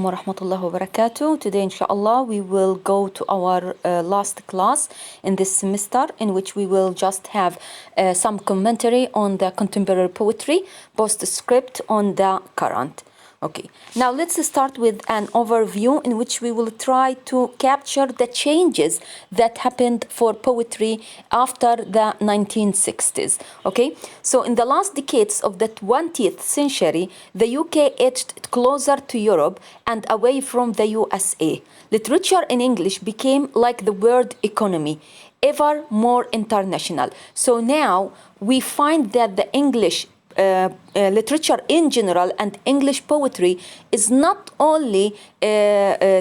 wa rahmatullahi wa barakatuh. Today, inshallah, we will go to our last class in this semester, in which we will just have some commentary on the contemporary poetry, postscript on the current. Okay, now let's start with an overview in which we will try to capture the changes that happened for poetry after the 1960s. Okay, so in the last decades of the 20th century, the UK edged closer to Europe and away from the USA. Literature in English became like the word economy, ever more international. So now we find that the English literature in general and English poetry is not only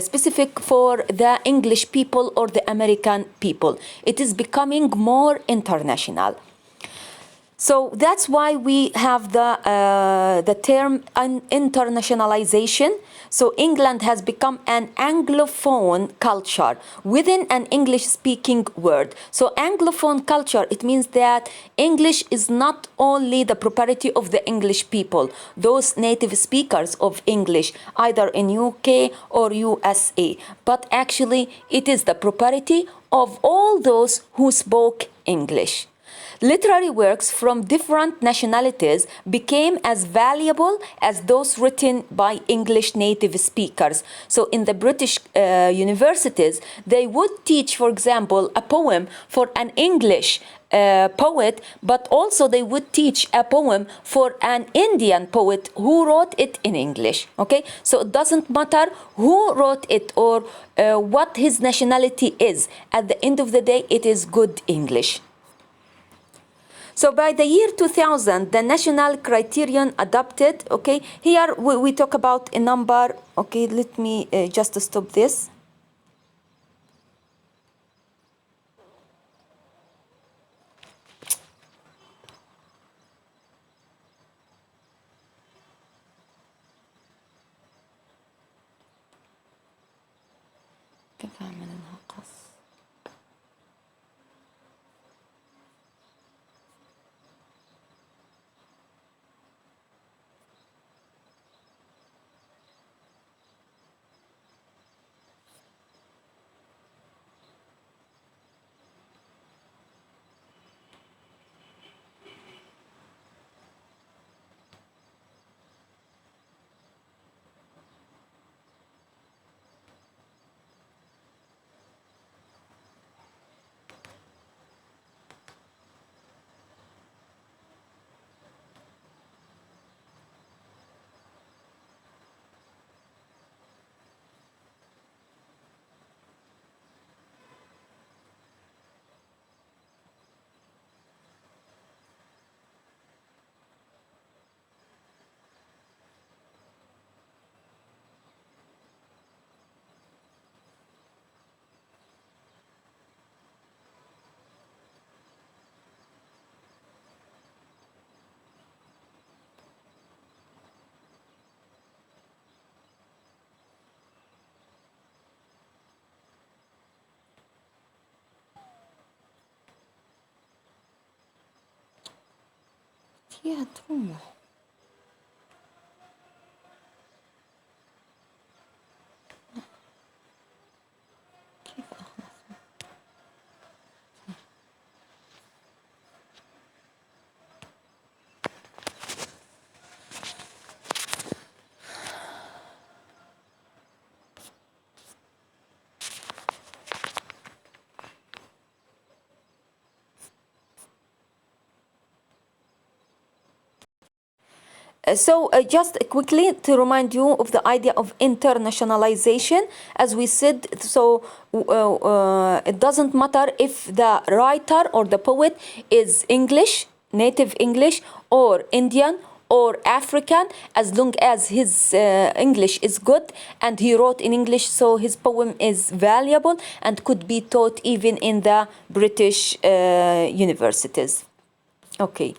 specific for the English people or the American people. It is becoming more international. So that's why we have the term internationalization. So England has become an Anglophone culture within an English-speaking world. So Anglophone culture, it means that English is not only the property of the English people, those native speakers of English, either in UK or USA, but actually it is the property of all those who spoke English. Literary works from different nationalities became as valuable as those written by English native speakers. So in the British universities, they would teach, for example, a poem for an English poet, but also they would teach a poem for an Indian poet who wrote it in English. Okay, so it doesn't matter who wrote it or what his nationality is. At the end of the day, it is good English. So by the year 2000, the national criterion adopted, okay, here we talk about a number, okay, let me just stop this. فيها تروح كيف أخلص So just quickly to remind you of the idea of internationalization, as we said, so it doesn't matter if the writer or the poet is English, native English, or Indian, or African, as long as his English is good and he wrote in English, so his poem is valuable and could be taught even in the British universities. Okay,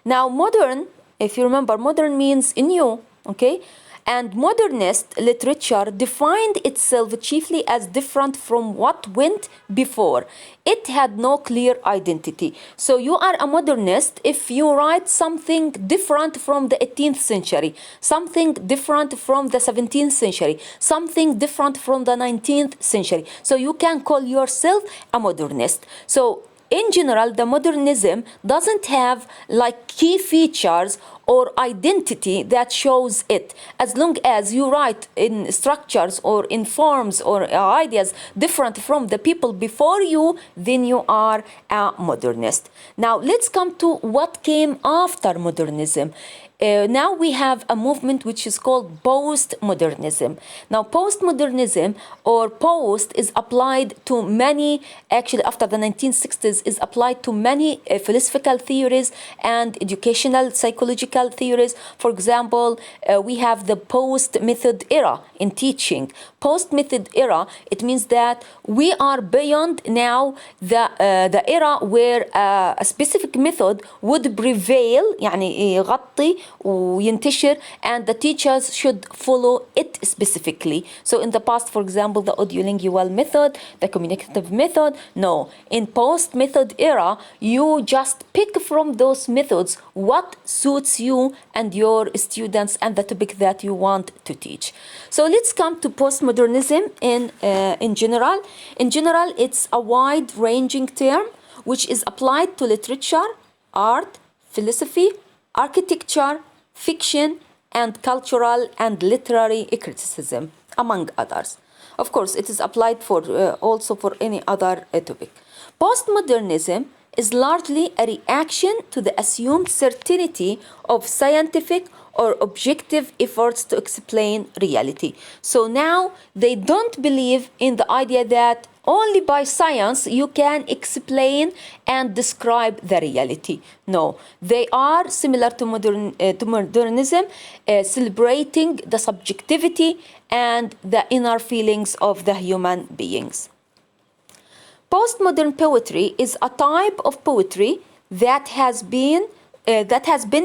now modern, if you remember, modern means new, okay? And modernist literature defined itself chiefly as different from what went before. It had no clear identity. So you are a modernist if you write something different from the 18th century, something different from the 17th century, something different from the 19th century. So you can call yourself a modernist. So in general, the modernism doesn't have like key features or identity that shows it. As long as you write in structures or in forms or ideas different from the people before you, then you are a modernist. Now let's come to what came after modernism. Now we have a movement which is called postmodernism. Now postmodernism or post is applied to many, actually after the 1960s, is applied to many philosophical theories and educational psychological theories. For example, we have the post-method era in teaching. Post-method era, it means that we are beyond now the era where a specific method would prevail, يعني يغطي وينتشر, and the teachers should follow it specifically. So in the past, for example, the audiolingual method, the communicative method. No, in post-method era, you just pick from those methods what suits you and your students and the topic that you want to teach. So let's come to postmodernism in general. In general, it's a wide-ranging term which is applied to literature, art, philosophy, architecture, fiction, and cultural and literary criticism, among others. Of course, it is applied for also for any other topic. Postmodernism is largely a reaction to the assumed certainty of scientific or objective efforts to explain reality. So now they don't believe in the idea that only by science you can explain and describe the reality. No, they are similar to modernism, celebrating the subjectivity and the inner feelings of the human beings. Postmodern poetry is a type of poetry that has been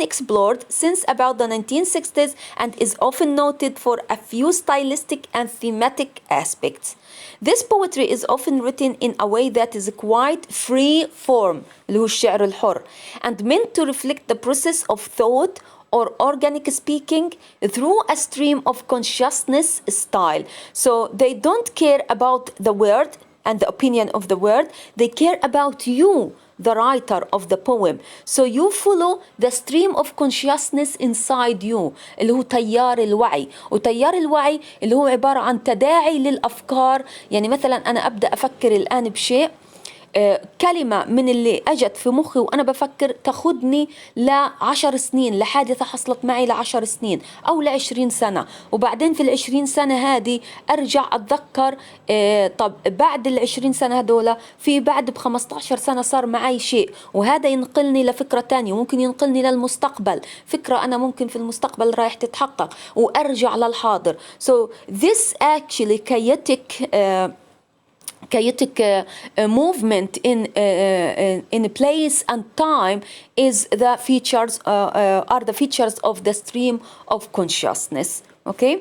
explored since about the 1960s and is often noted for a few stylistic and thematic aspects. This poetry is often written in a way that is quite free form, اللي هو الشعر الحر, and meant to reflect the process of thought or organic speaking through a stream of consciousness style. So they don't care about the word and the opinion of the word, they care about you, the writer of the poem. So you follow the stream of consciousness inside you, اللي هو تيار الوعي. وتيار الوعي اللي هو عبارة عن تداعي للأفكار. يعني مثلا أنا أبدأ أفكر الآن بشيء، كلمة من اللي أجت في مخي وأنا بفكر تاخدني ل10 سنين، لحادثة حصلت معي ل10 سنين أو ل20 سنة، وبعدين في ال20 سنة هذه أرجع أتذكر طب بعد ال20 سنة هدول في بعد ب15 سنة صار معي شيء، وهذا ينقلني لفكرة تانية، وممكن ينقلني للمستقبل، فكرة أنا ممكن في المستقبل رايح تتحقق، وأرجع للحاضر. So this actually chaotic movement in place and time is the features are the features of the stream of consciousness. Okay.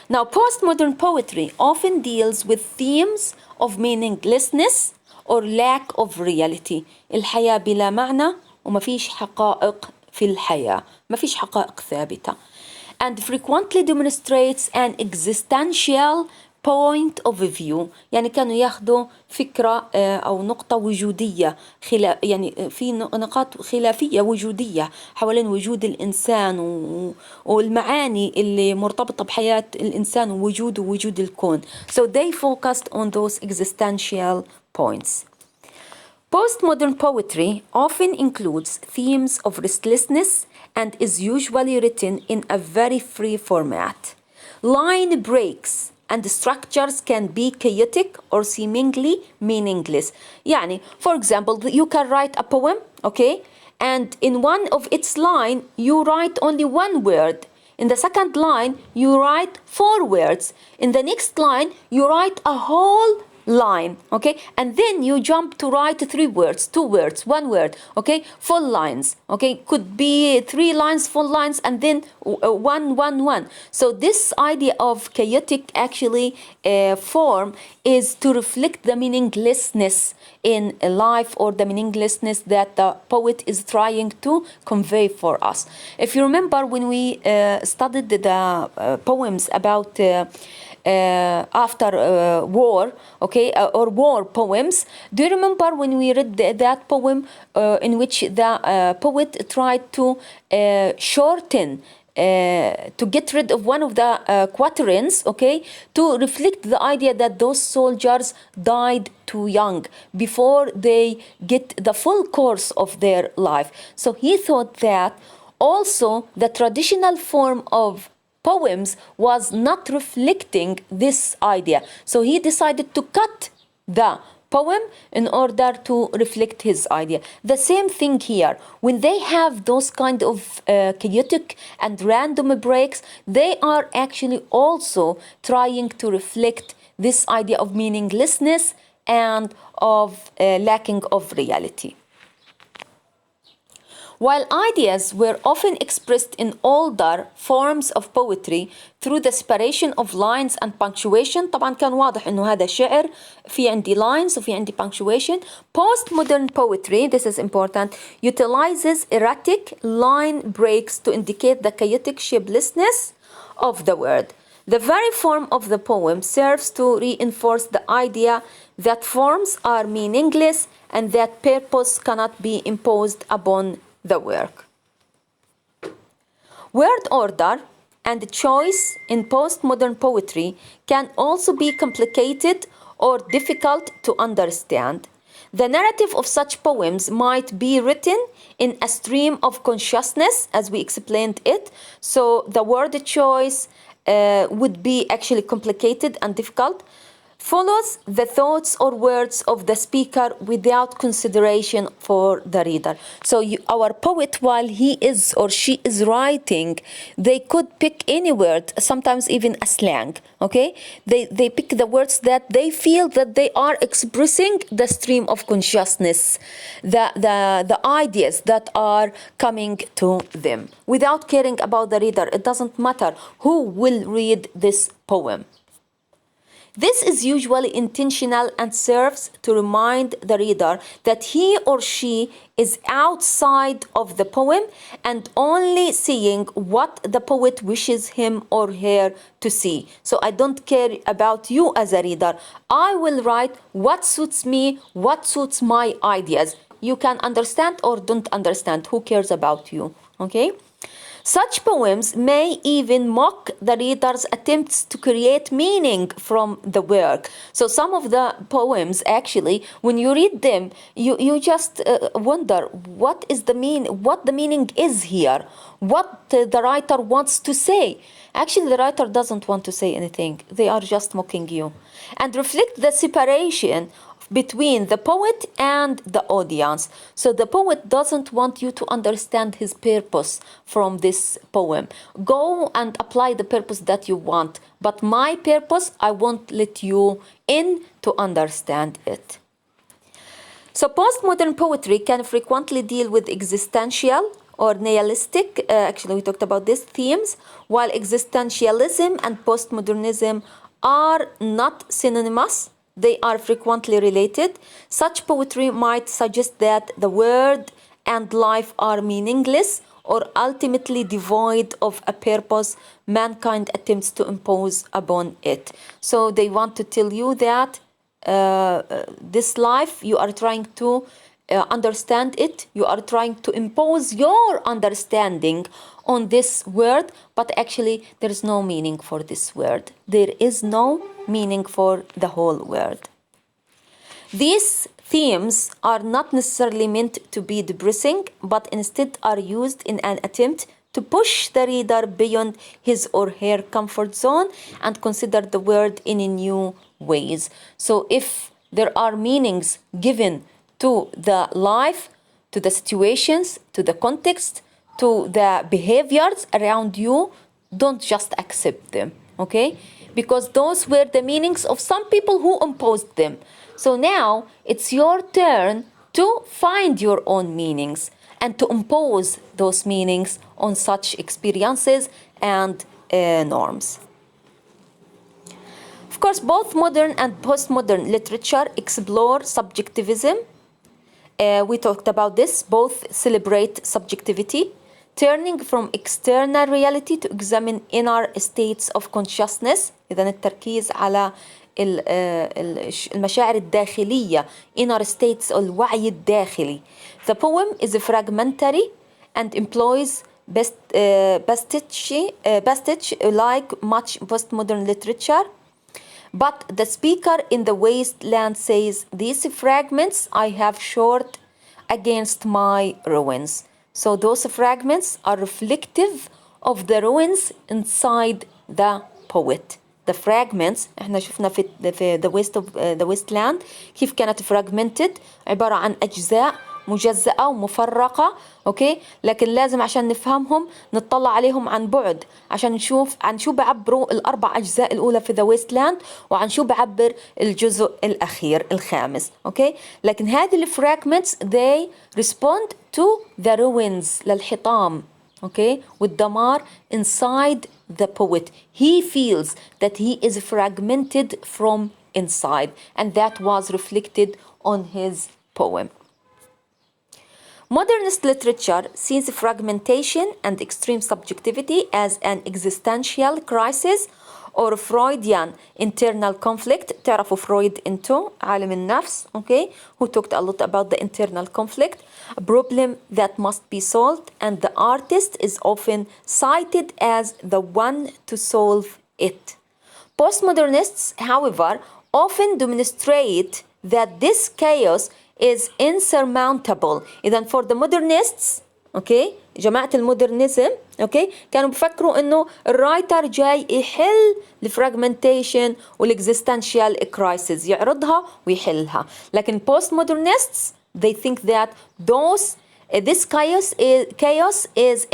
Now, postmodern poetry often deals with themes of meaninglessness or lack of reality. الحياة بلا معنى وما فيش حقائق في الحياة، ما فيش حقائق ثابتة. And frequently demonstrates an existential point of view. يعني كانوا ياخذوا فكرة أو نقطة وجودية، يعني في نقاط خلافية وجودية حوالين وجود الإنسان والمعاني اللي مرتبطة بحياة الإنسان ووجوده ووجود الكون. So they focused on those existential points. Postmodern poetry often includes themes of restlessness and is usually written in a very free format. Line breaks and the structures can be chaotic or seemingly meaningless. يعني, for example, you can write a poem, okay? And in one of its line, you write only one word. In the second line, you write 4 words. In the next line, you write a whole line, okay? And then you jump to write 3 words, 2 words, 1 word, okay? Full lines, okay? Could be 3 lines, full lines, and then 1, 1, 1. So this idea of chaotic actually form is to reflect the meaninglessness in life, or the meaninglessness that the poet is trying to convey for us. If you remember when we studied the poems about after war, okay, or war poems, do you remember when we read that poem in which the poet tried to shorten, to get rid of one of the quatrains, okay, to reflect the idea that those soldiers died too young before they get the full course of their life. So he thought that also the traditional form of poems was not reflecting this idea. So he decided to cut the poem in order to reflect his idea. The same thing here. When they have those kind of chaotic and random breaks, they are actually also trying to reflect this idea of meaninglessness and of lacking of reality. While ideas were often expressed in older forms of poetry through the separation of lines and punctuation, طبعا كان واضح إنه هذا شعر في عندي lines وفي عندي punctuation. Postmodern poetry, this is important, utilizes erratic line breaks to indicate the chaotic shapelessness of the word. The very form of the poem serves to reinforce the idea that forms are meaningless and that purpose cannot be imposed upon the work. Word order and choice in postmodern poetry can also be complicated or difficult to understand. The narrative of such poems might be written in a stream of consciousness, as we explained it. So the word choice would be actually complicated and difficult, follows the thoughts or words of the speaker without consideration for the reader. So our poet, while he is or she is writing, they could pick any word, sometimes even a slang, okay? They pick the words that they feel that they are expressing the stream of consciousness, the ideas that are coming to them, without caring about the reader. It doesn't matter who will read this poem. This is usually intentional and serves to remind the reader that he or she is outside of the poem and only seeing what the poet wishes him or her to see. So I don't care about you as a reader. I will write what suits me, what suits my ideas. You can understand or don't understand. Who cares about you? Okay? Such poems may even mock the reader's attempts to create meaning from the work. So some of the poems, actually, when you read them, you just wonder what the meaning is here, what the writer wants to say. Actually, the writer doesn't want to say anything. They are just mocking you. And reflect the separation between the poet and the audience. So the poet doesn't want you to understand his purpose from this poem. Go and apply the purpose that you want. But my purpose, I won't let you in to understand it. So postmodern poetry can frequently deal with existential or nihilistic, actually we talked about these themes, while existentialism and postmodernism are not synonymous. They are frequently related. Such poetry might suggest that the world and life are meaningless or ultimately devoid of a purpose mankind attempts to impose upon it. So they want to tell you that this life, you are trying to understand it, you are trying to impose your understanding on this word, but actually there is no meaning for this word. There is no meaning for the whole word. These themes are not necessarily meant to be depressing, but instead are used in an attempt to push the reader beyond his or her comfort zone and consider the word in new ways. So if there are meanings given to the life, to the situations, to the context, to the behaviors around you, don't just accept them, okay? because those were the meanings of some people who imposed them. So now it's your turn to find your own meanings and to impose those meanings on such experiences and norms. Of course, both modern and postmodern literature explore subjectivism. We talked about this. Both celebrate subjectivity, turning from external reality to examine inner states of consciousness. إذن التركيز على المشاعر الداخلية, inner states, الوعي الداخلي. The poem is fragmentary and employs pastiche like much postmodern literature. But the speaker in the wasteland says, these fragments I have short against my ruins. So those fragments are reflective of the ruins inside the poet. The fragments, احنا شفنا في the wasteland كيف كانت fragmented, عبارة عن أجزاء مجزأة ومفرقة. اوكي، لكن لازم عشان نفهمهم نطلع عليهم عن بعد عشان نشوف عن شو بعبروا الأربع أجزاء الأولى في the wasteland وعن شو بعبر الجزء الأخير الخامس. اوكي، لكن هذه الفراجمنتس they respond to the ruins, للحطام. اوكي، والدمار inside the poet. He feels that he is fragmented from inside, and that was reflected on his poem. Modernist literature sees fragmentation and extreme subjectivity as an existential crisis or Freudian internal conflict. تعرفوا فرويد انتو عالم النفس, okay, who talked a lot about the internal conflict, a problem that must be solved, and the artist is often cited as the one to solve it. Postmodernists, however, often demonstrate that this chaos is insurmountable. إذن for the modernists, okay, جماعة المودرنزم, okay, كانوا بفكروا إنه الرايتر جاي يحل الفراغمنتيشن والاكزيستنشال كرايسيس, يعرضها ويحلها. لكن postmodernists, they think that this chaos is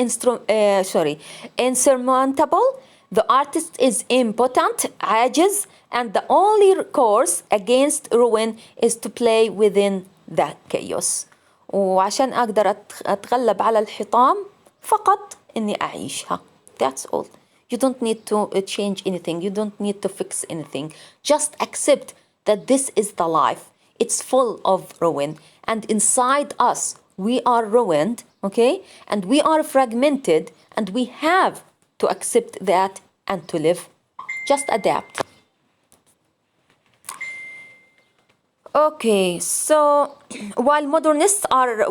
insurmountable. The artist is impotent, عاجز, and the only recourse against ruin is to play within that chaos. وعشان أقدر أتغلب على الحطام فقط إني أعيشها. That's all. You don't need to change anything. You don't need to fix anything. Just accept that this is the life. It's full of ruin. And inside us, we are ruined, okay? And we are fragmented, and we have to accept that and to live. Just adapt. Okay, so while modernists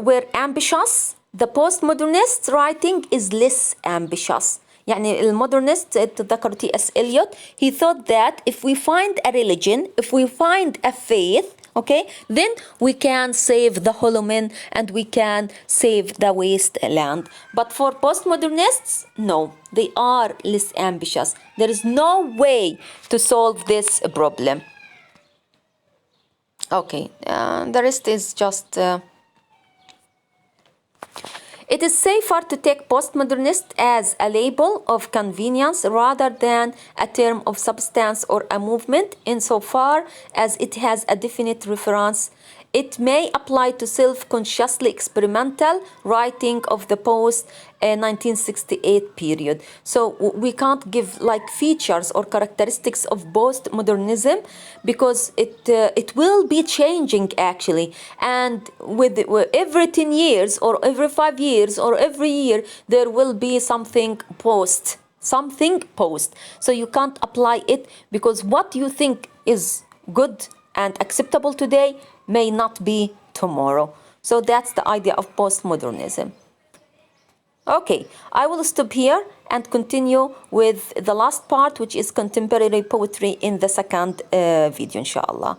were ambitious, the postmodernist writing is less ambitious. يعني المودرنست تذكروا T.S. Eliot, he thought that if we find a religion, if we find a faith, okay, then we can save the hollow men and we can save the wasteland. But for postmodernists, no, they are less ambitious. There is no way to solve this problem. Okay, the rest is just... It is safer to take postmodernist as a label of convenience rather than a term of substance or a movement, insofar as it has a definite reference. It may apply to self-consciously experimental writing of the post-1968 period. So we can't give like features or characteristics of postmodernism because it will be changing actually. And with every 10 years or every 5 years or every year, there will be something post. So you can't apply it because what you think is good and acceptable today may not be tomorrow. So that's the idea of postmodernism. Okay, I will stop here and continue with the last part, which is contemporary poetry in the second video, inshallah.